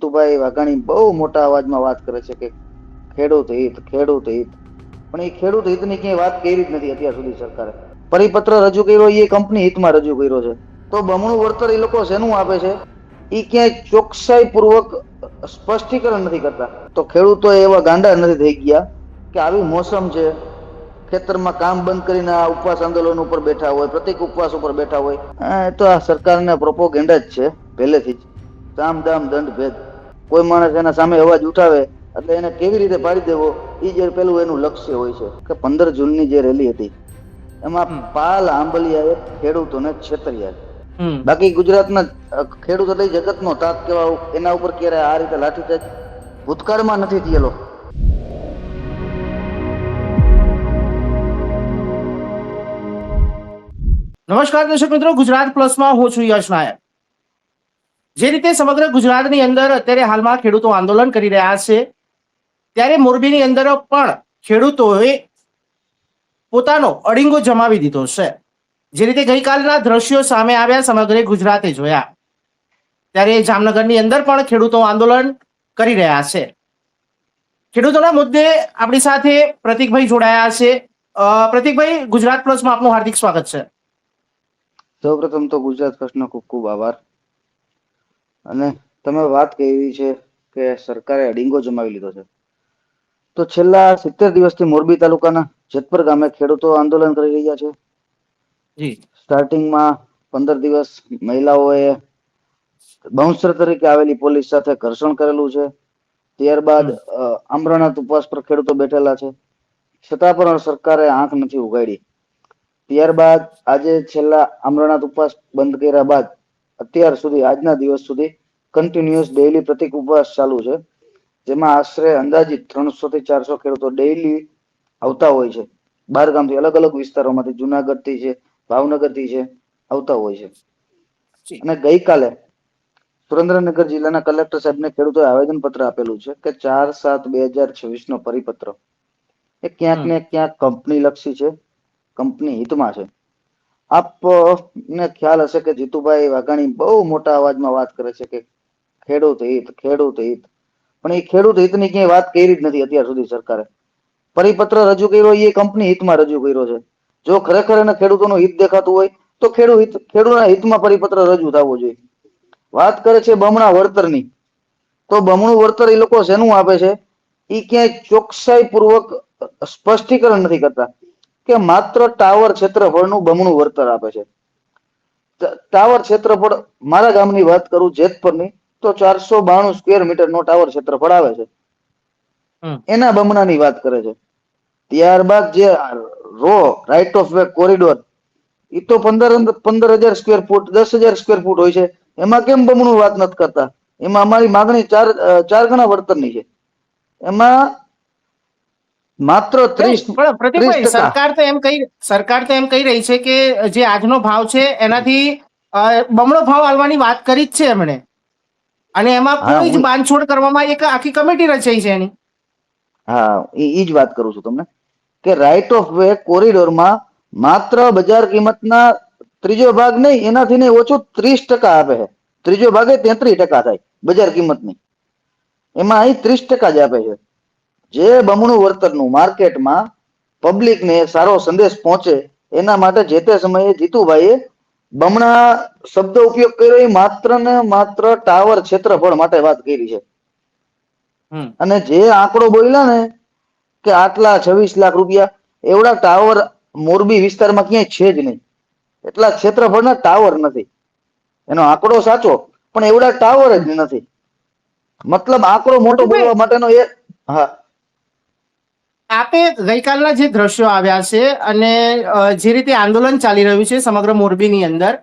જીતુભાઈ વાઘાણી બહુ મોટા અવાજમાં વાત કરે છે કે ખેડૂત હિત, ખેડૂત હિત, પણ એ ખેડૂત હિતની ક્યાંય વાત કરી જ નથી અત્યાર સુધી સરકારે. પરિપત્ર રજૂ કર્યો એ કંપની હિતમાં રજૂ કર્યો છે, તો બમણું વળતર એ લોકો શેનું આપે છે એ ક્યાંય ચોકસાઈ પૂર્વક સ્પષ્ટીકરણ નથી કરતા. તો ખેડૂતો એવા ગાંડા નથી થઈ ગયા કે આવી મોસમ છે, ખેતરમાં કામ બંધ કરીને આ ઉપવાસ આંદોલન ઉપર બેઠા હોય, પ્રતિક ઉપવાસ ઉપર બેઠા હોય. એ તો આ સરકારને પ્રોપોગેન્ડા જ છે પહેલેથી જ. સામ દામ દંડ ભેદ. કોઈ માણસ એના સામે અવાજ ઉઠાવે એટલે એને કેવી રીતે પાડી દેવો એ જે પેલું એનું લક્ષ્ય હોય છે. કે 15 જૂનની જે રેલી હતી એમાં પાલ આંબલિયાએ ખેડૂતોને છેતર્યા. બાકી ગુજરાતના ખેડૂતો એટલે જગતનો તાત કેવા એના ઉપર ક્યારે આ રીતે લાઠીચાર્જ ભૂતકાળમાં નથી થયેલો. નમસ્કાર દર્શક મિત્રો, ગુજરાત પ્લસમાં હું છું યશ નાયક. જે રીતે સમગ્ર ગુજરાતની અંદર અત્યારે હાલમાં ખેડૂતો આંદોલન કરી રહ્યા છે, ત્યારે મોરબીની અંદર પણ ખેડૂતોએ પોતાનો અડીંગો જમાવી દીધો છે. જે રીતે ગઈકાલના દ્રશ્યો સામે આવ્યા, સમગ્ર ગુજરાતે જોયા, ત્યારે જામનગરની અંદર પણ ખેડૂતો આંદોલન કરી રહ્યા છે. ખેડૂતોના મુદ્દે આપણી સાથે પ્રતિકભાઈ જોડાયા છે. પ્રતિકભાઈ, ગુજરાત પ્લસમાં આપનું હાર્દિક સ્વાગત છે. સૌપ્રથમ તો ગુજરાત ફર્સ્ટનો ખૂબ ખૂબ આભાર. અને તમે વાત કરી છે કે સરકારે અડીંગો જમાવી લીધો છે, તો છેલ્લા 70 દિવસથી મોરબી તાલુકાના જેતપર ગામે ખેડૂતો આંદોલન કરી રહ્યા છે. સ્ટાર્ટિંગમાં 15 દિવસ મહિલાઓએ બાઉન્સર તરીકે આવેલી પોલીસ સાથે ઘર્ષણ કરેલું છે. ત્યારબાદ આમરણાથ ઉપવાસ પર ખેડૂતો બેઠેલા છે, છતાં પણ સરકારે આંખ નથી ઉગાડી. ત્યારબાદ આજે છેલ્લા અમરનાથ ઉપવાસ બંધ કર્યા બાદ અત્યાર સુધી આજના દિવસ સુધી કન્ટિન્યુઅસ ડેઈલી પ્રતિક ઉપવાસ ચાલુ છે, જેમાં આશરે અંદાજિત 300 થી 400 ખેડૂતો ડેઈલી આવતા હોય છે. 12 ગામથી, અલગ અલગ વિસ્તારોમાંથી, જુનાગઢ થી છે, ભાવનગર થી છે, આવતા હોય છે. અને ગઈકાલે સુરેન્દ્રનગર જિલ્લાના કલેક્ટર સાહેબને ખેડૂતોએ આવેદન પત્ર આપેલું છે કે 4/7/2026 નો પરિપત્ર એ ક્યાંક ને ક્યાંક કંપની લક્ષી છે, કંપની હિતમાં છે. આપને ખ્યાલ હશે કે જીતુભાઈ વાઘાણી બહુ મોટા અવાજમાં વાત કરે છે કે ખેડૂત હિત, ખેડૂત હિત, પણ એ ખેડૂત હિતની ક્યાંય વાત કરી જ નથી અત્યાર સુધી સરકારે. પરિપત્ર રજૂ કર્યો એ કંપની હિતમાં રજૂ કર્યો છે. જો ખરેખર એને ખેડૂતોનું હિત દેખાતું હોય તો ખેડૂતોના હિતમાં પરિપત્ર રજૂ થવો જોઈએ. વાત કરે છે બમણા વળતરની, તો બમણું વળતર એ લોકો શેનું આપે છે એ ક્યાંય ચોકસાઈ પૂર્વક સ્પષ્ટીકરણ નથી કરતા. કે માત્ર ટાવર ક્ષેત્રફળનું બમણું વળતર આપે છે. ટાવર ક્ષેત્રફળ, મારા ગામની વાત કરું જેતપરની, તો 492 સ્ક્વેર મીટર નો ટાવર ક્ષેત્રફળ આવે છે, એના બમણાની વાત કરે છે. ત્યારબાદ જે રાઈટ ઓફ વે કોરિડોર, એ તો 15,000 સ્ક્વેર ફૂટ, 10,000 સ્ક્વેર ફૂટ હોય છે. એમાં કેમ બમણું વાત નથી કરતા? એમાં અમારી માગણી ચાર ગણા વળતરની છે. એમાં માત્ર 30%. સરકાર તો એમ કહી રહી છે કે જે આજનો ભાવ છે એનાથી બમણો ભાવ આલવાની વાત કરી જ છે એમણે, અને એમાં હા, કોઈ જ બાંધછોડ કરવામાં એક આખી કમિટી રચાઈ છે એની. હા, એ જ વાત કરું છું તમને કે રાઈટ ઓફ વે કોરિડોરમાં માત્ર બજાર કિંમતના ત્રીજો ભાગ નહીં, એનાથી નહીં ઓછું 30% આપે છે. ત્રીજો ભાગે 33% થાય બજાર કિંમતની, એમાં અહીં 30% જ આપે છે. જે બમણું વળતરનું માર્કેટમાં પબ્લિકને સારો સંદેશ પહોંચે એના માટે જે તે સમયે જીતુભાઈએ બમણા શબ્દ ઉપયોગ કર્યો, એ માત્ર ને માત્ર ટાવર ક્ષેત્રફળ માટે વાત કરી છે. અને જે આંકડો બોલ્યા ને કે આટલા 26 લાખ રૂપિયા, એવડા ટાવર મોરબી વિસ્તારમાં ક્યાંય છે જ નહીં. એટલા ક્ષેત્રફળના ટાવર નથી. એનો આંકડો સાચો, પણ એવડા ટાવર જ નથી. મતલબ આંકડો મોટો પ્રતિકભાઈ, બોલવા માટેનો એ. હા, આપે ગઈકાલના જે દ્રશ્યો આવ્યા છે અને જે રીતે આંદોલન ચાલી રહ્યું છે સમગ્ર મોરબીની અંદર,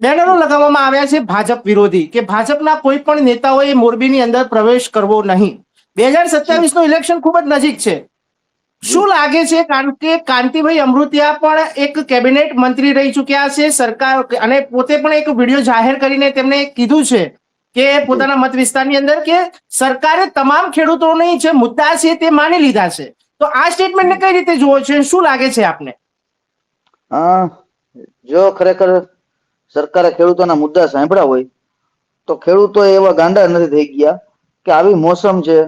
બેનરો લગાવવામાં આવ્યા છે ભાજપ વિરોધી, કે ભાજપના કોઈ પણ નેતાઓએ મોરબીની અંદર પ્રવેશ કરવો નહીં. 2027 નું ઇલેક્શન ખૂબ જ નજીક છે. શું લાગે છે, કારણ કે કાંતિભાઈ અમૃતિયા પણ એક કેબિનેટ મંત્રી રહી ચુક્યા છે સરકાર, અને પોતે પણ એક વિડીયો જાહેર કરીને તેમણે કીધું છે કે પોતાના મત વિસ્તારની અંદર કે સરકારે તમામ ખેડૂતોની જે મુદ્દા છે તે માની લીધા છે. તો આ સ્ટેટમેન્ટને કઈ રીતે જુઓ છે? શું લાગે છે આપને? જો ખરેખર સરકારે ખેડૂતોના મુદ્દા સાંભળ્યા હોય તો ખેડૂતો એવા ગાંડા નથી થઈ ગયા કે આવી મોસમ છે,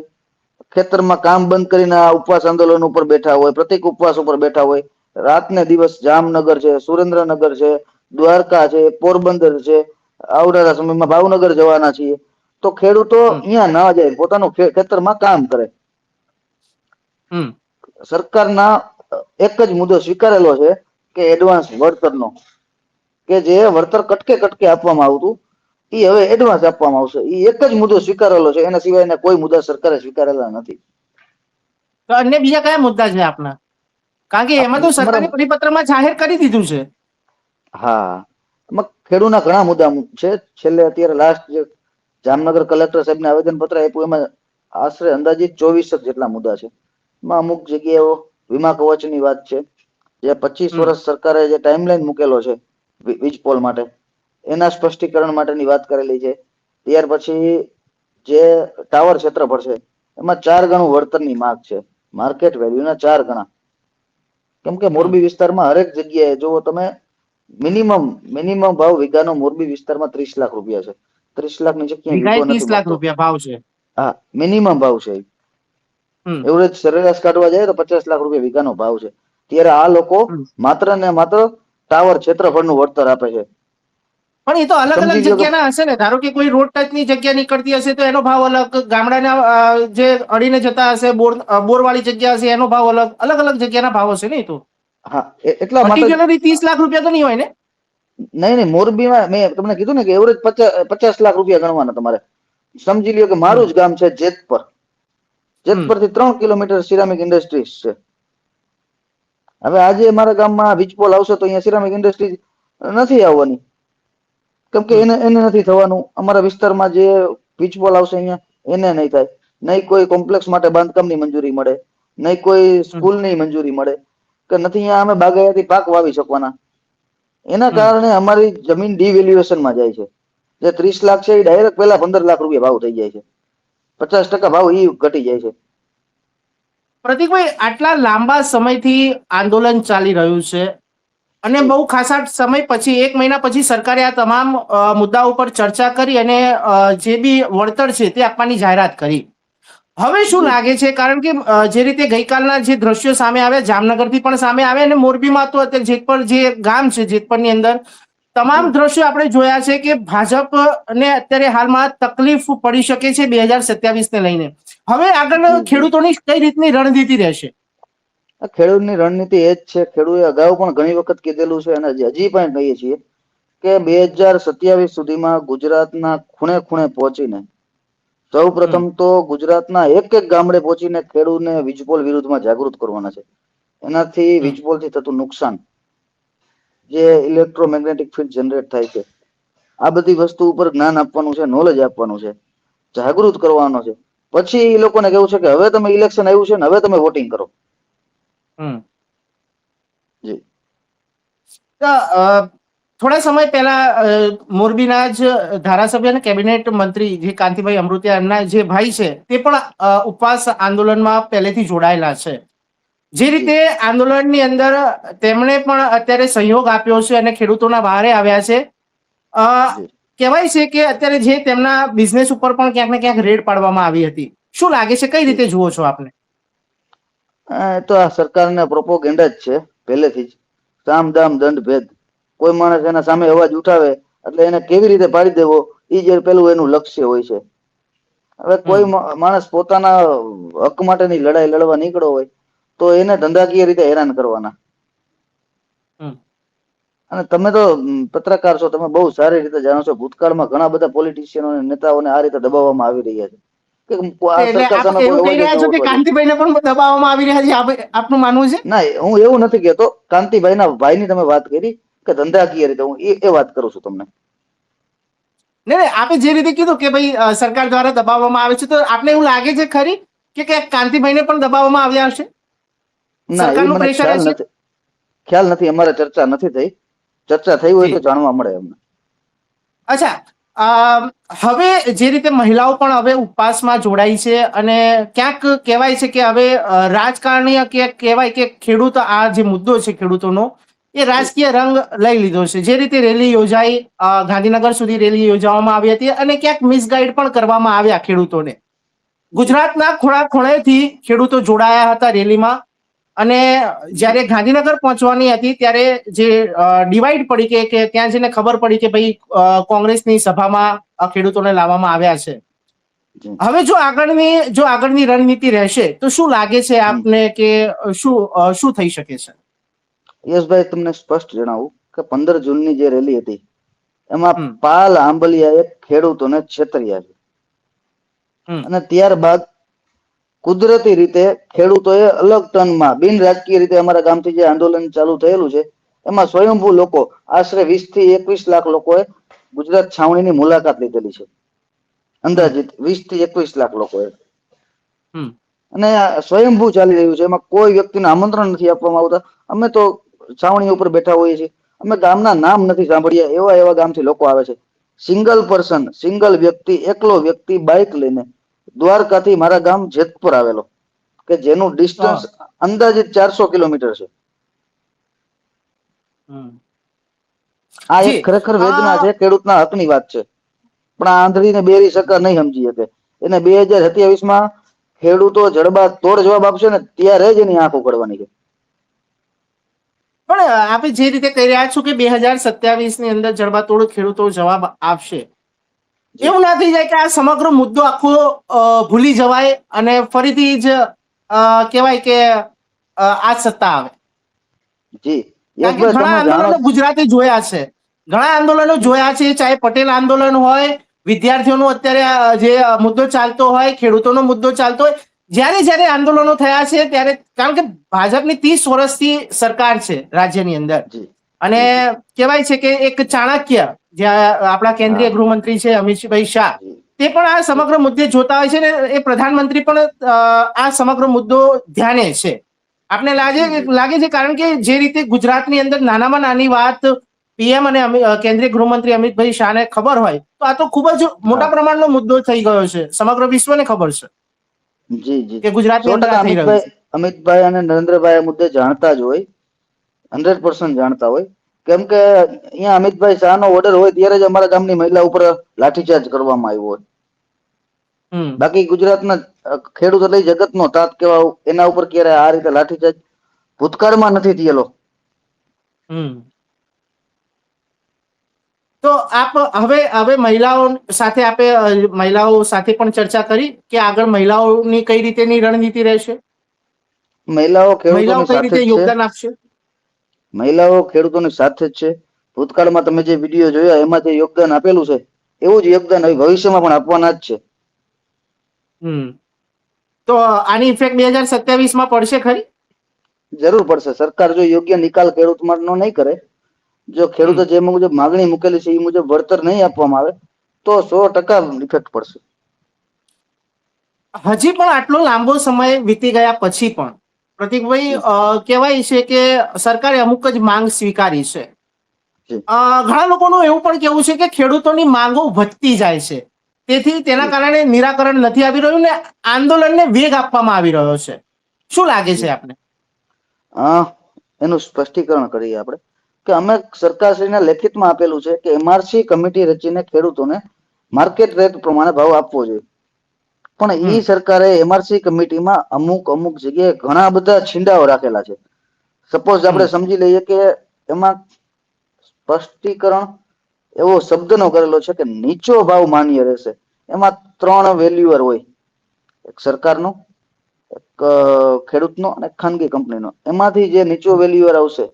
ખેતરમાં કામ બંધ કરીને આ ઉપવાસ આંદોલન ઉપર બેઠા હોય, પ્રતિક ઉપવાસ ઉપર બેઠા હોય, રાત ને દિવસ જામનગર છે, સુરેન્દ્રનગર છે, દ્વારકા છે, પોરબંદર છે, આવનારા સમયમાં ભાવનગર જવાના છીએ, તો ખેડૂતો અહીંયા ના જાય, પોતાનું ખેતરમાં કામ કરે. સરકારના એક જ મુદ્દો સ્વીકારેલો છે કે એડવાન્સ વળતરનો, કે જે વળતર કટકે કટકે આપવામાં આવતું એ હવે એડવાન્સ આપવામાં આવશે. એ એક જ મુદ્દો સ્વીકારેલો છે, એના સિવાયના કોઈ મુદ્દા સરકારે સ્વીકારેલા નથી. તો અન્ય બીજા કયા મુદ્દા છે આપના? કારણ કે એમાં તો સરકારી પરિપત્રમાં જાહેર કરી દીધું છે. હા, એમાં ખેડૂતના ઘણા મુદ્દા છે. છેલ્લે અત્યારે લાસ્ટ જે જામનગર કલેક્ટર સાહેબને આવેદન પત્ર આપ્યું એમાં આશરે અંદાજિત 24 જેટલા મુદ્દા છે. એમાં અમુક જગ્યાએ વીમા કવચની વાત છે, જે 25 વર્ષ સરકારે જે ટાઈમલાઈન મૂકેલો છે વીજપોલ માટે, એના સ્પષ્ટીકરણ માટેની વાત કરેલી છે. ત્યાર પછી જે ટાવર ક્ષેત્રફળ છે એમાં 4 ગણું વળતરની માંગ છે, માર્કેટ વેલ્યુના 4 ગણા. કેમ કે મોરબી વિસ્તારમાં હરેક જગ્યાએ જો તમે મિનિમમ ભાવ વીઘાનો મોરબી વિસ્તારમાં 30 લાખ રૂપિયા છે. 30 લાખ ની જગ્યાએ વીઘો નથી 30 લાખ મળતો. રૂપિયા ભાવ છે. હા, મિનિમમ ભાવ છે. એવરેજ સરેરાશ કાઢવા જાય તો 50 લાખ રૂપિયા વીઘાનો ભાવ છે. ત્યારે આ લોકો માત્ર ને માત્ર ટાવર ક્ષેત્રફળનું વળતર આપે છે. પણ એ તો અલગ અલગ સમજી લો કે જગ્યાના હશે ને. ધારો કે કોઈ રોડ ટચની જગ્યા નીકળતી હશે તો એનો ભાવ અલગ, ગામડાના જે અડીને જતા હશે બોરવાળી જગ્યા હશે એનો ભાવ અલગ, અલગ અલગ જગ્યાના ભાવ હશે ને. એ તો હા, એટલા માટે પર્ટિક્યુલરલી 30 લાખ રૂપિયા તો નહીં હોય ને. નહીં, મોરબીમાં મેં તમને કીધું ને કે એવરેજ 50 લાખ રૂપિયા ગણવાના તમારે. સમજી લ્યો કે મારું જ ગામ છે જેતપર, જેતપરથી 3 કિલોમીટર સિરામિક ઇન્ડસ્ટ્રીઝ છે. હવે આજે મારા ગામમાં વીજપોલ આવશે તો અહીંયા સિરામિક ઇન્ડસ્ટ્રીઝ નથી આવવાની, કેમ કે એને નથી થવાનું. અમારા વિસ્તારમાં જે વીજપોલ આવશે અહીંયા એને નહીં થાય. નહીં કોઈ કોમ્પ્લેક્સ માટે બાંધકામની મંજૂરી મળે, નહીં કોઈ સ્કૂલની મંજૂરી મળે, કે નથી અહીંયા અમે બાગાયતી પાક વાવી શકવાના. એના કારણે અમારી જમીન ડિવેલ્યુએશનમાં જાય છે. જે 30 લાખ છે એ ડાયરેક્ટ પહેલા 15 લાખ રૂપિયા ભાવ થઈ જાય છે. 50% ભાવ એ ઘટી જાય છે. પ્રતિકભાઈ, આટલા લાંબા સમયથી આંદોલન ચાલી રહ્યું છે અને બહુ ખાસા સમય પછી, 1 મહિના પછી સરકારે આ તમામ મુદ્દાઓ પર ચર્ચા કરી અને જે બી વળતર છે તે આપવાની જાહેરાત કરી. હવે શું લાગે છે? કારણ કે જે રીતે ગઈકાલના જે દ્રશ્યો સામે આવ્યા, જામનગરથી પણ સામે આવ્યા અને મોરબીમાં તો અત્યારે જેતપર જે ગામ છે, જેતપરની અંદર તમામ દ્રશ્યો આપણે જોયા છે કે ભાજપને અત્યારે હાલમાં તકલીફ પડી શકે છે 2027 ને લઈને. હવે આગળ ખેડૂતોની કઈ રીતની રણનીતિ રહેશે? ખેડૂતની રણનીતિ એ જ છે. ખેડૂતે અગાઉ પણ ઘણી વખત કીધેલું છે અને હજી પણ કહીએ છીએ કે 2027 સુધીમાં ગુજરાતના ખૂણે ખૂણે પહોંચીને સૌ પ્રથમ તો ગુજરાતના એક એક ગામડે પહોંચીને ખેડૂતને વીજપોલ વિરુદ્ધમાં જાગૃત કરવાના છે. એનાથી વીજપોલથી થતું નુકસાન, જે ઇલેક્ટ્રોમેગ્નેટિક ફિલ્ડ જનરેટ થાય છે, આ બધી વસ્તુ ઉપર જ્ઞાન આપવાનું છે, નોલેજ આપવાનું છે, જાગૃત કરવાનો છે. પછી એ લોકોને કેવું છે કે હવે તમે ઇલેક્શન આવ્યું છે ને હવે તમે વોટિંગ કરો. જી. થોડા સમય પહેલા મોરબીના જ ધારાસભ્ય અને કેબિનેટ મંત્રી જે કાંતિભાઈ અમૃતિયા, એમના જે ભાઈ છે તે પણ ઉપવાસ આંદોલનમાં પહેલેથી જોડાયેલા છે. જે રીતે આંદોલનની અંદર તેમણે પણ અત્યારે સહયોગ આપ્યો છે અને ખેડૂતોના બહારે આવ્યા છે. કહેવાય છે કે અત્યારે જે તેમના બિઝનેસ ઉપર પણ ક્યાંક ને ક્યાંક રેડ પાડવામાં આવી હતી. શું લાગે છે, કઈ રીતે જુઓ છો આપને? તો આ સરકારના પ્રોપોગેન્ડા જ છે પહેલેથી જ. સામ દામ દંડ ભેદ. કોઈ માણસ એના સામે અવાજ ઉઠાવે એટલે એને કેવી રીતે પાડી દેવો એ જે પેલું એનું લક્ષ્ય હોય છે. હવે કોઈ માણસ પોતાના હક માટેની લડાઈ લડવા નીકળ્યો હોય તો એને ધંધાકીય રીતે હેરાન કરવાના. અને તમે તો પત્રકાર છો, તમે બહુ સારી રીતે જાણો છો, ભૂતકાળમાં ઘણા બધા પોલિટિશિયનો અને નેતાઓને આ રીતે દબાવવામાં આવી રહ્યા છે. કાંતિભાઈને પણ દબાવવામાં આવી રહ્યા છે, આપનું માનવું છે? ના, હું એવું નથી કહેતો. કાંતિભાઈના ભાઈની તમે વાત કરી કે ધંધાકીય રીતે, હું એ વાત કરું છું તમને. નહીં, આપે જે રીતે કીધું કે ભાઈ સરકાર દ્વારા દબાવવામાં આવે છે, તો આપને એવું લાગે છે ખરી કે કાંતિભાઈને પણ દબાવવામાં આવ્યા હશે? ના, એ મને ખ્યાલ નથી. અમારે ચર્ચા નથી થઈ. ચર્ચા થઈ હોય તો જાણવા મળે અમને. અચ્છા, હવે જે રીતે મહિલાઓ પણ હવે ઉપવાસમાં જોડાઈ છે અને ક્યાંક કહેવાય છે કે હવે રાજકારણીય કે કહેવાય કે ખેડૂત, આ જે મુદ્દો છે ખેડૂતોનો, એ રાજકીય રંગ લઈ લીધો છે. જે રીતે રેલી યોજાઈ, ગાંધીનગર સુધી રેલી યોજવામાં આવી હતી અને ક્યાંક મિસગાઈડ પણ કરવામાં આવ્યા ખેડૂતોને. ગુજરાતના ખૂણા ખૂણેથી ખેડૂતો જોડાયા હતા રેલીમાં, અને જ્યારે ગાંધીનગર પહોંચવાની હતી ત્યારે જે ડિવાઈડ પડી કે ત્યાં જઈને ખબર પડી કે ભાઈ કોંગ્રેસની સભામાં ખેડૂતોને લાવવામાં આવ્યા છે. જી. હવે જો આગળની રણનીતિ રહેશે તો શું લાગે છે આપને કે શું થઈ શકે છે? યશભાઈ, તમને સ્પષ્ટ જણાવું કે 15 જૂનની જે રેલી હતી એમાં હમ. પાલ આંબલિયાએ ખેડૂતોને છેતર્યા છે. અને ત્યારબાદ કુદરતી રીતે ખેડૂતોએ અલગ ટર્નમાં બિન રાજકીય રીતે અમારા ગામથી જે આંદોલન ચાલુ થયેલું છે એમાં સ્વયંભૂ લોકો આશરે 20 થી 21 લાખ લોકોએ ગુજરાત છાવણીની મુલાકાત લીધેલી છે. અંદાજિત 20 થી 21 લાખ લોકોએ. અને સ્વયંભૂ ચાલી રહ્યું છે, એમાં કોઈ વ્યક્તિને આમંત્રણ નથી આપવામાં આવતા. અમે તો છાવણી ઉપર બેઠા હોઈએ છીએ, અમે ગામના નામ નથી સાંભળ્યા એવા ગામથી લોકો આવે છે. સિંગલ પર્સન, સિંગલ વ્યક્તિ, એકલો વ્યક્તિ બાઇક લઈને દ્વારકાથી મારા ગામ જેતપુર આવેલો, કે જેનું ડિસ્ટન્સ અંદાજિત 400 કિલોમીટર છે. આ એક ખરેખર વેદના છે, ખેડૂતના હકની વાત છે. પણ આ આંધળીને બેરી સરકાર નહીં સમજી શકે. એને 2027માં ખેડૂતો જડબા તોડ જવાબ આપશે ને ત્યારે જ એની આંખ ઉઘડવાની છે. પણ આપણે જે રીતે કહી રહ્યા છો કે 2027 ની અંદર જડબાતોડ ખેડૂતો જવાબ આપશે, એવું ના થઈ જાય કે આ સમગ્ર મુદ્દો આખો ભૂલી જવાય અને ફરીથી જ કહેવાય કે આ સત્તા આવે? જી, કારણ કે ઘણા આંદોલનો ગુજરાતે જોયા છે, ઘણા આંદોલનો જોયા છે, ચાહે પટેલ આંદોલન હોય, વિદ્યાર્થીઓનો અત્યારે જે મુદ્દો ચાલતો હોય, ખેડૂતોનો મુદ્દો ચાલતો હોય, જ્યારે આંદોલનો થયા છે ત્યારે, કારણ કે ભાજપની 30 વર્ષથી સરકાર છે રાજ્યની અંદર, અને કહેવાય છે કે એક ચાણક્ય જ્યાં આપણા કેન્દ્રીય ગૃહમંત્રી છે અમિતભાઈ શાહ, તે પણ આ સમગ્ર મુદ્દે જોતા હોય છે ને એ પ્રધાનમંત્રી પણ આ સમગ્ર મુદ્દો ધ્યાને છે. આપને લાગે છે? કારણ કે જે રીતે ગુજરાતની અંદર નાનામાં નાની વાત પીએમ અને કેન્દ્રીય ગૃહમંત્રી અમિતભાઈ શાહને ખબર હોય તો આ તો ખૂબ જ મોટા પ્રમાણનો મુદ્દો થઈ ગયો છે, સમગ્ર વિશ્વને ખબર છે. જી જી, કે ગુજરાતની અંદર આ થઈ રહ્યું છે. અમિતભાઈ અને નરેન્દ્રભાઈ આ મુદ્દે જાણતા જ હોય, 100% જાણતા હોય. કેમ કે અહીંયા અમિતભાઈ શાહનો ઓર્ડર હોય ત્યારે જ અમારા ગામની મહિલા ઉપર લાઠીચાર્જ કરવામાં આવ્યો હોય. બાકી ગુજરાતના ખેડૂત એટલે જગતનો તાત કેવા, એના ઉપર ક્યારે આ રીતે લાઠીચાર્જ ભૂતકાળમાં નથી થયેલો. તો આપ હવે મહિલાઓ સાથે પણ ચર્ચા કરી કે આગળ મહિલાઓની કઈ રીતેની રણનીતિ રહેશે? મહિલાઓ કઈ રીતે યોગદાન આપશે? મહિલાઓ ખેડૂતોની સાથે જ છે. ભૂતકાળમાં તમે જે વિડીયો જોયા એમાં જે યોગદાન આપેલું છે એવું જ યોગદાન ભવિષ્યમાં પણ આપવાના જ છે. તો આની ઇફેક્ટ 2027માં પડશે ખરી? જરૂર પડશે. સરકાર જો યોગ્ય નિકાલ ખેડૂત માટેનો નહીં કરે, જો ખેડૂતો જે મુજબ માગણી મૂકેલી છે એ મુજબ વળતર નહીં આપવામાં આવે તો 100% ઇફેક્ટ પડશે. હજી પણ આટલો લાંબો સમય વીતી ગયા પછી પણ પ્રતિકભાઈ, કહેવાય છે કે સરકારે અમુક જ માંગ સ્વીકારી છે. ઘણા લોકોનું એવું પણ કેવું છે કે ખેડૂતોની માંગો વધતી જાય છે, તેથી તેના કારણે નિરાકરણ નથી આવી રહ્યું ને આંદોલનને વેગ આપવામાં આવી રહ્યો છે. શું લાગે છે આપને? એનું સ્પષ્ટીકરણ કરીએ આપણે કે અમે સરકારશ્રીના લેખિતમાં આપેલું છે કે MRC કમિટી રચીને ખેડૂતોને માર્કેટ રેટ પ્રમાણે ભાવ આપવો જોઈએ. પણ એ સરકારે MRC કમિટીમાં અમુક જગ્યાએ ઘણા બધા છીંડાઓ રાખેલા છે. સપોઝ આપણે સમજી લઈએ કે એમાં સ્પષ્ટીકરણ એવો શબ્દનો કરેલો છે કે નીચો ભાવ માન્ય રહેશે. એમાં 3 વેલ્યુઅર હોય, એક સરકારનો, એક ખેડૂતનો અને ખાનગી કંપનીનો. એમાંથી જે નીચો વેલ્યુઅર આવશે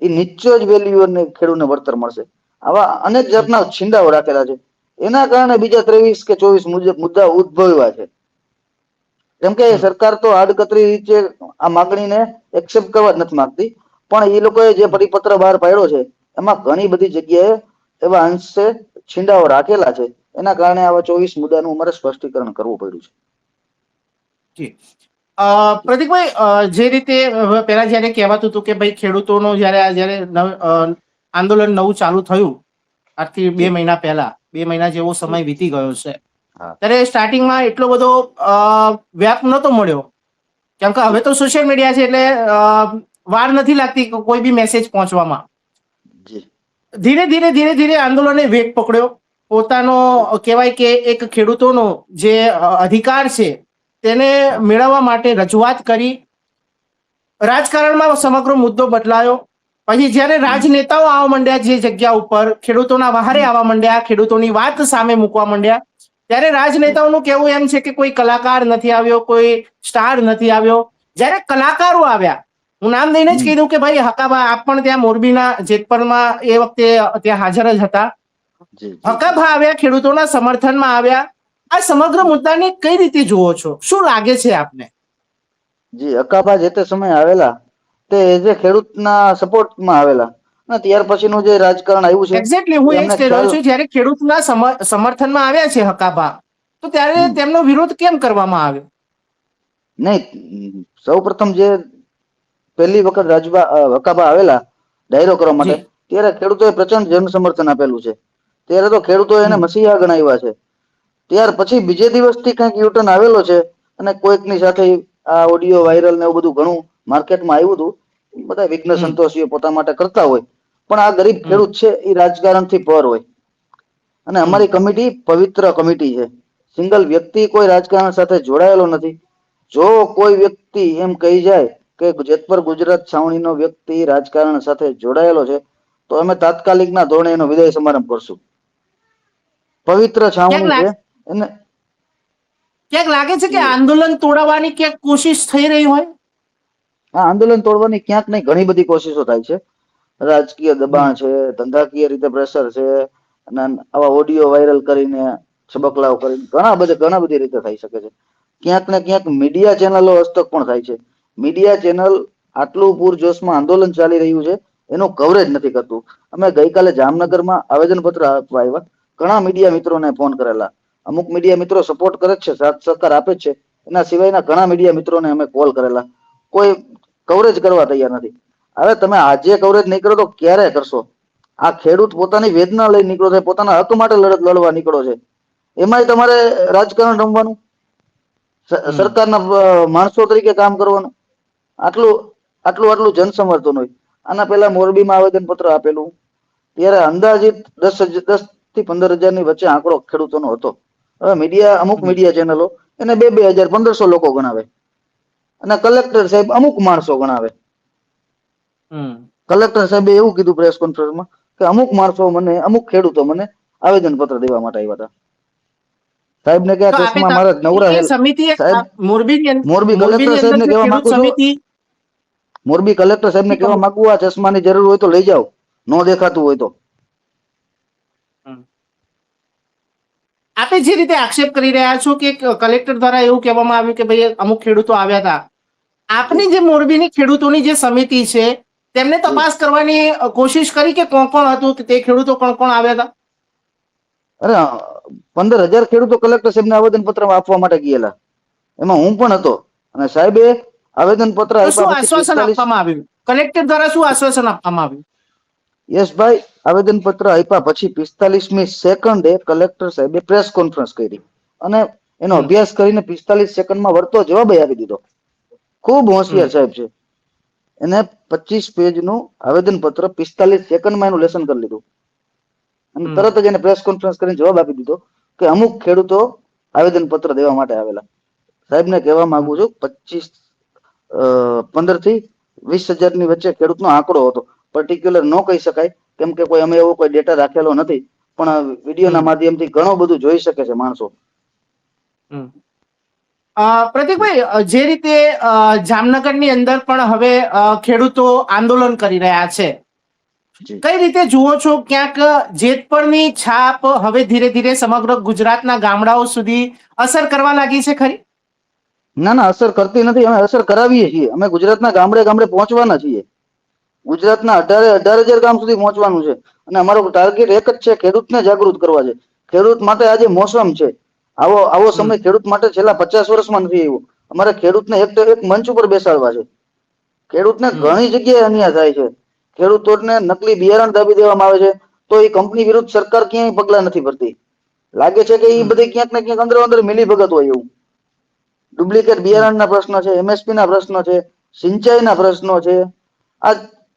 એ નીચો જ વેલ્યુઅરને ખેડૂતને વળતર મળશે. આવા અનેક જાતના છીંડાઓ રાખેલા છે. એના કારણે બીજા 23 કે 24 મુજબ મુદ્દા ઉદ્ભવ્યા છે. કેમ કે સરકાર તો આડકતરી રીતે આ માગણીને એક્સેપ્ટ કરવા જ નથી માંગતી, પણ એ લોકોએ જે પરિપત્ર બહાર પાડ્યો છે એમાં ઘણી બધી જગ્યાએ એવા અંશે છીંડાઓ રાખેલા છે. એના કારણે આવા 24 મુદ્દાનું અમારે સ્પષ્ટીકરણ કરવું પડ્યું છે. પ્રતિકભાઈ, જે રીતે પહેલા જયારે કહેવાતું હતું કે ભાઈ ખેડૂતોનો જયારે આંદોલન નવું ચાલુ થયું, આજથી 2 મહિના પહેલા, 2 મહિના જેવો સમય વીતી ગયો છે, ત્યારે સ્ટાર્ટિંગમાં એટલો બધો વ્યાપ નહોતો મળ્યો. કેમ કે હવે તો સોશિયલ મીડિયા છે એટલે વાર નથી લાગતી કોઈ બી મેસેજ પહોંચવામાં. ધીરે ધીરે આંદોલને વેગ પકડ્યો. પોતાનો કહેવાય કે એક ખેડૂતોનો જે અધિકાર છે તેને મેળવવા માટે રજૂઆત કરી. રાજકારણમાં સમગ્ર મુદ્દો બદલાયો. પછી જ્યારે રાજનેતાઓ આવવા માંડ્યા જે જગ્યા ઉપર, ખેડૂતોના વહારે આવવા માંડ્યા, ખેડૂતોની વાત સામે મૂકવા માંડ્યા, ત્યારે રાજનેતાઓનું કહેવું એમ છે કે કોઈ કલાકાર નથી આવ્યો, કોઈ સ્ટાર નથી આવ્યો. જ્યારે કલાકારો આવ્યા, હું નામ દઈને જ કીધું કે ભાઈ હકાબા આપ પણ ત્યાં મોરબીના જેતપરમાં એ વખતે ત્યાં હાજર જ હતા. હકાબા આવ્યા, ખેડૂતોના સમર્થનમાં આવ્યા. આ સમગ્ર મુદ્દાને કઈ રીતે જુઓ છો? શું લાગે છે આપને? જી, હકાબા જે તે સમયે આવેલા તે જે ખેડૂતના સપોર્ટમાં આવેલા, અને ત્યાર પછીનું જે રાજકારણ આવ્યું છે એક્ઝેક્ટલી હું એ જ એમને કહી રહ્યો ખ્યાલ છું, જ્યારે ખેડૂતના સમર્થનમાં આવ્યા છે હકાબા, તો ત્યારે તેમનો વિરોધ કેમ કરવામાં આવ્યો? નહીં, સૌ પ્રથમ જે પહેલી વખત હકાબા આવેલા ડાયરો કરવા માટે, જી. ત્યારે ખેડૂતોએ પ્રચંડ જન સમર્થન આપેલું છે. ત્યારે તો ખેડૂતો એને મસીહા ગણાવ્યા છે. ત્યાર પછી બીજે દિવસથી કંઈક યુટર્ન આવેલો છે, અને કોઈકની સાથે આ ઓડિયો વાયરલ ને એવું બધું ઘણું માર્કેટમાં આવ્યું હતું. બધા વિઘ્ન સંતોષીઓ પોતા માટે કરતા હોય, પણ આ ગરીબ ખેડૂત છે એ રાજકારણથી પર હોય. અને અમારી કમિટી પવિત્ર કમિટી છે. સિંગલ વ્યક્તિ કોઈ રાજકારણ સાથે જોડાયેલો નથી. જો કોઈ વ્યક્તિ એમ કહી જાય કે જેતપર ગુજરાત છાવણીનો વ્યક્તિ રાજકારણ સાથે જોડાયેલો છે, તો અમે તાત્કાલિકના ધોરણે એનો વિદાય સમારંભ કરશું. પવિત્ર છાવણી છે એને. ક્યાંક લાગે છે કે આંદોલન તોડાવવાની ક્યાંક કોશિશ થઈ રહી હોય? આ આંદોલન તોડવાની ક્યાંક નહીં ઘણી બધી કોશિશો થાય છે. રાજકીય દબાણ છે, ધંધાકીય રીતે પ્રેશર છે, અને આવા ઓડિયો વાયરલ કરીને છબકલાઓ કરીને ઘણા બધી રીતે થઈ શકે છે. ક્યાંક ને ક્યાંક મીડિયા ચેનલો હસ્તક પણ થાય છે. મીડિયા ચેનલ આટલું પૂરજોશમાં આંદોલન ચાલી રહ્યું છે એનું કવરેજ નથી કરતું. અમે ગઈકાલે જામનગરમાં આવેદનપત્ર આપવા આવ્યા, ઘણા મીડિયા મિત્રોને ફોન કરેલા. અમુક મીડિયા મિત્રો સપોર્ટ કરે જ છે, સાથ સહકાર આપે જ છે. એના સિવાયના ઘણા મીડિયા મિત્રોને અમે કોલ કરેલા, કોઈ કવરેજ કરવા તૈયાર નથી. હવે તમે આજે કવરેજ નહીં કરો તો ક્યારે કરશો? આ ખેડૂત પોતાની વેદના લઈ નીકળો છે, પોતાના હક માટે લડત લડવા નીકળો છે, એમાંય તમારે રાજકારણ રમવાનું, સરકારના માણસો તરીકે કામ કરવાનું. આટલું જન સમર્થન હોય. આના પહેલા મોરબીમાં આવેદન પત્ર આપેલું, ત્યારે અંદાજિત 10 થી 15,000 ની વચ્ચે આંકડો ખેડૂતોનો હતો. હવે મીડિયા, અમુક મીડિયા ચેનલો એને 2,000 1,500 લોકો ગણાવે, અને કલેક્ટર સાહેબ અમુક માણસો ગણાવે. કલેક્ટર સાહેબે એવું કીધું પ્રેસ કોન્ફરન્સમાં કે અમુક ખેડૂતો મને આવેદન પત્ર દેવા માટે આવ્યા હતા. સાહેબ ને કે ચશ્મા મારા નવરા હેલ સાહેબ, મોરબી કલેક્ટર સાહેબ ને કહેવા માંગુ છું, મોરબી કલેક્ટર સાહેબ ને કહેવા માંગુ, આ ચશ્માની જરૂર હોય તો લઈ જાઓ, ન દેખાતું હોય તો. આપે જે રીતે આક્ષેપ કરી રહ્યા છો કે કલેક્ટર દ્વારા એવું કહેવામાં આવ્યું કે ભાઈ અમુક ખેડૂતો આવ્યા હતા, આપની જે મોરબીની ખેડૂતોની જે સમિતિ છે તેમને તપાસ કરવાની કોશિશ કરી કે કોણ કોણ હતું, તે ખેડૂતો કોણ કોણ આવ્યા હતા? અરે 15,000 ખેડૂતો કલેક્ટર સાહેબને આવેદન પત્ર આપવા માટે ગયેલા, એમાં હું પણ હતો. અને સાહેબે આવેદન પત્ર શું આશ્વાસન આપવામાં આવ્યું? કલેક્ટર દ્વારા શું આશ્વાસન આપવામાં આવ્યું? યશભાઈ, આવેદન પત્ર આપ્યા પછી 45મી સેકન્ડે કલેક્ટર સાહેબે પ્રેસ કોન્ફરન્સ કરી, અને એનો અભ્યાસ કરીને 45 સેકન્ડમાં વળતો જવાબ આપી દીધો. ખૂબ હોશિયાર સાહેબ છે. એને 25 પેજનું આવેદન પત્ર 45 સેકન્ડમાં એનું લેસન કરી લીધું, અને તરત જ એને પ્રેસ કોન્ફરન્સ કરીને જવાબ આપી દીધો કે અમુક ખેડૂતો આવેદન પત્ર દેવા માટે આવેલા. સાહેબને કહેવા માંગુ છું, 15 થી 20,000 ની વચ્ચે ખેડૂતનો આંકડો હતો. પર્ટિક્યુલર ન કહી શકાય, કેમ કે અમે એવો કોઈ ડેટા રાખેલો નથી, પણ વિડીયોના માધ્યમથી ઘણું બધું જોઈ શકે છે માણસો. પ્રતિકભાઈ, જે રીતે જામનગરની અંદર પણ હવે ખેડૂતો આંદોલન કરી રહ્યા છે, કઈ રીતે જુઓ છો? ક્યાંક જેતપરની છાપ હવે ધીરે ધીરે સમગ્ર ગુજરાતના ગામડાઓ સુધી અસર કરવા લાગી છે ખરી? ના, અસર કરતી નથી. અમે અસર કરાવીએ છીએ. અમે ગુજરાતના ગામડે ગામડે પહોંચવાના છીએ. ગુજરાતના 18,000 ગામ સુધી પહોંચવાનું છે, અને અમારો ટાર્ગેટ એક જ છે, ખેડૂતને જાગૃત કરવા છે. ખેડૂત માટે આજે મોસમ છે. આવો સમય ખેડૂત માટે છેલ્લા 50 વર્ષમાં નથી આવ્યો. અમારે ખેડૂતને એક મંચ ઉપર બેસાડવા છે. ખેડૂતને ઘણી જગ્યાએ અન્યાય થાય છે. ખેડૂતોને નકલી બિયારણ દાબી દેવામાં આવે છે, તો એ કંપની વિરુદ્ધ સરકાર ક્યાંય પગલા નથી ભરતી. લાગે છે કે એ બધી ક્યાંક ને ક્યાંક અંદર મિલી ભગત હોય એવું. ડુપ્લિકેટ બિયારણના પ્રશ્નો છે, MSP ના પ્રશ્નો છે, સિંચાઈના પ્રશ્નો છે,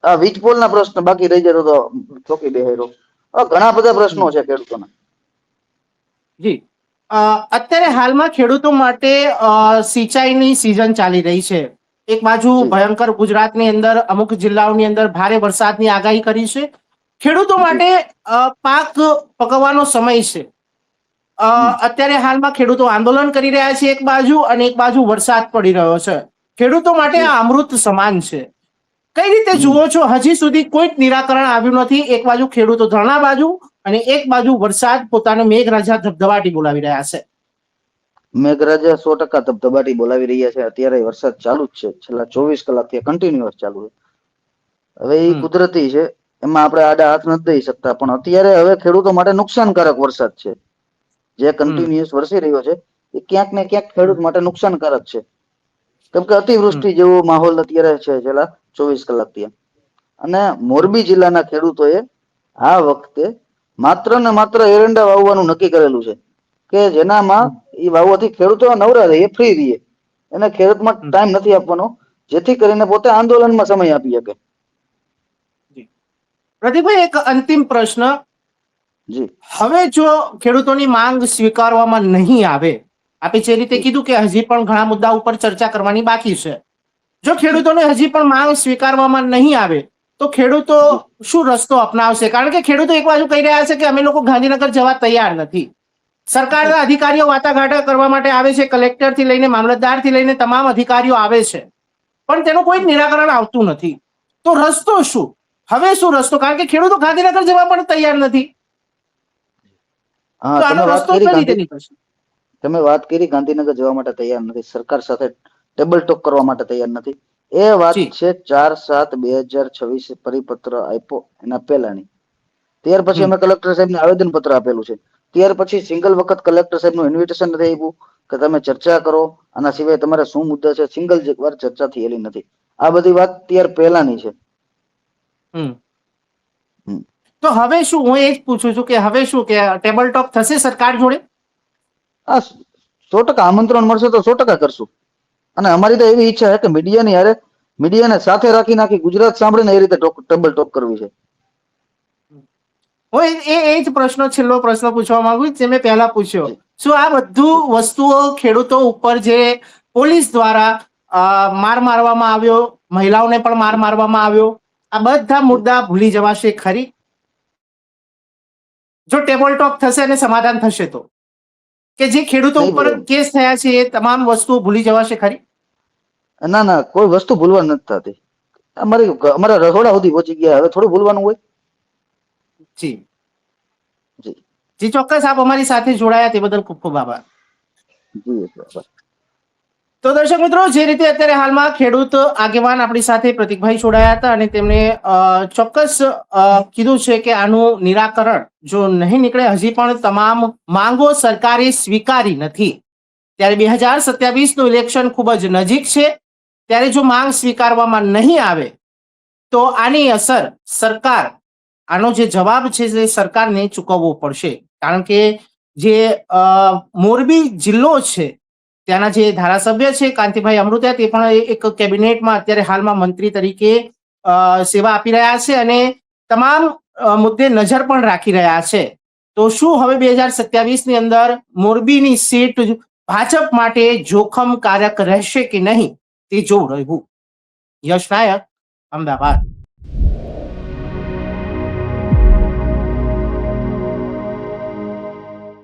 આ વીજપોલના પ્રશ્ન બાકી રહી જાય તો ચોકી બેહેરો. ઘણા બધા પ્રશ્નો છે ખેડૂતોના. જી, અત્યારે હાલમાં ખેડૂતો માટે સિંચાઈની સિઝન ચાલી રહી છે. એક બાજુ જી. ભયંકર ગુજરાતની અંદર અમુક જિલ્લાઓની અંદર ભારે વરસાદની આગાહી કરી છે. ખેડૂતો જી. માટે પાક પકવવાનો સમય છે. અત્યારે હાલમાં ખેડૂતો આંદોલન કરી રહ્યા છે એક બાજુ, અને એક બાજુ વરસાદ પડી રહ્યો છે. ખેડૂતો માટે આ અમૃત સમાન છે. કઈ રીતે જુઓ છો? હજી સુધી કોઈ જ નિરાકરણ આવ્યું નથી. એક બાજુ ખેડૂતો ધરણા બાજુ, અને એક બાજુ વરસાદ પોતાનો મેઘરાજા ધબધબાટી બોલાવી રહ્યા છે. મેઘરાજા 100% ધબધબાટી બોલાવી રહ્યા છે. અત્યારે વરસાદ ચાલુ જ છે, છેલ્લા 24 કલાકથી કન્ટિન્યુઅસ ચાલુ છે. હવે એ કુદરતી છે, એમાં આપણે આડા હાથ નથી દઈ શકતા, પણ અત્યારે હવે ખેડૂતો માટે નુકસાનકારક વરસાદ છે. જે કન્ટિન્યુઅસ વરસી રહ્યો છે એ ક્યાંક ને ક્યાંક ખેડૂત માટે નુકસાનકારક છે, કેમ કે અતિવૃષ્ટિ જેવો માહોલ અત્યારે છે છેલ્લા 24 કલાકથી. અને મોરબી જિલ્લાના ખેડૂતોએ આ વખતે માત્ર ને માત્ર એરંડા વાવવાનું નક્કી કરેલું છે, કે જેનામાં એ વાવવાથી ખેડૂતો નવરા રહે, ફ્રી રહે. એને ખેડૂતમાં ટાઈમ નથી આપવાનો, જેથી કરીને પોતે આંદોલનમાં સમય આપી શકે. પ્રદીપભાઈ, એક અંતિમ પ્રશ્ન. જી. હવે જો ખેડૂતોની માંગ સ્વીકારવામાં નહીં આવે, આપે જે રીતે કીધું કે હજી પણ ઘણા મુદ્દા ઉપર ચર્ચા કરવાની બાકી છે, જો ખેડૂતોને હજી પણ માંગ સ્વીકારવામાં નહીં આવે તો ખેડૂતો શું રસ્તો અપનાવશે? કારણ કે ખેડૂતો એક બાજુ કહી રહ્યા છે કે અમે લોકો ગાંધીનગર જવા તૈયાર નથી. સરકારના અધિકારીઓ વાટાઘાટો કરવા માટે આવે છે, કલેક્ટર થી લઈને મામલતદાર થી લઈને તમામ અધિકારીઓ આવે છે, પણ તેનું કોઈ નિરાકરણ આવતું નથી. તો રસ્તો શું? હવે શું રસ્તો? કારણ કે ખેડૂતો ગાંધીનગર જવા પણ તૈયાર નથી. તો આનો રસ્તો કઈ રીતે નીકળશે? તમે વાત કરી ગાંધીનગર જવા માટે તૈયાર નથી, સરકાર સાથે ટેબલ ટોક કરવા માટે તૈયાર નથી. એ વાત છે 4/7/2026 પરિપત્ર આપ્યો એના પહેલાની. ત્યાર પછી અમે કલેક્ટર સાહેબને આવેદન પત્ર આપેલું છે. ત્યાર પછી સિંગલ વખત કલેક્ટર સાહેબનું ઇન્વિટેશન નથી આપ્યું કે તમે ચર્ચા કરો, આના સિવાય તમારે શું મુદ્દા છે. સિંગલ વાર ચર્ચા થયેલી નથી. આ બધી વાત ત્યાર પહેલાની છે. તો હવે શું? હું એ જ પૂછું છું કે હવે શું, કે ટેબલ ટોક થશે સરકાર જોડે? આ 100% આમંત્રણ મળશે તો 100% કરશું. અને અમારી તો એવી ઈચ્છા છે કે મીડિયાને સાથે રાખી નાખી ગુજરાત સાંભળીને એ રીતે ટેબલ ટોક કરવી છે. હું એ જ પ્રશ્ન, છેલ્લો પ્રશ્ન પૂછવા માંગુ જે મેં પહેલા પૂછ્યો. શું આ બધું વસ્તુઓ ખેડૂતો ઉપર જે પોલીસ દ્વારા માર મારવામાં આવ્યો, મહિલાઓને પણ માર મારવામાં આવ્યો, આ બધા મુદ્દા ભૂલી જવાશે ખરી? જો ટેબલ ટોક થશે અને સમાધાન થશે તો, કે જે ખેડૂતો ઉપર કેસ થયા છે એ તમામ વસ્તુઓ ભૂલી જવાશે ખરી? ના ના, કોઈ વસ્તુ ભૂલવા નથી થતી. અમારા રસોડા સુધી પહોંચી ગયા, હવે થોડું ભૂલવાનું હોય. જી જી, ચોક્કસ. આપ અમારી સાથે જોડાયા તે બદલ ખૂબ ખૂબ આભાર. તો દર્શક મિત્રો, જે રીતે અત્યારે હાલમાં ખેડૂત આગેવાન આપણી સાથે પ્રતિકભાઈ જોડાયા હતા, અને તેમણે ચોક્કસ કીધું છે કે આનું નિરાકરણ જો નહીં નીકળે, હજી પણ તમામ માંગો સરકારે સ્વીકારી નથી. ત્યારે 2027 ઇલેક્શન ખૂબ જ નજીક છે. ત્યારે જો માંગ સ્વીકારવામાં નહીં આવે તો આની અસર સરકાર, આનો જે જવાબ છે તે સરકારને ચૂકવવો પડશે. કારણ કે જે મોરબી જિલ્લો છે ત્યાંના જે ધારાસભ્ય છે કાંતિભાઈ અમૃતિયા, તે પણ એક કેબિનેટમાં અત્યારે હાલમાં મંત્રી તરીકે સેવા આપી રહ્યા છે, અને તમામ મુદ્દે નજર પણ રાખી રહ્યા છે. તો શું હવે 2027 અંદર મોરબીની સીટ ભાજપ માટે જોખમકારક રહેશે કે નહીં, તે જોવું રહ્યું. યશ નાયક, અમદાવાદ.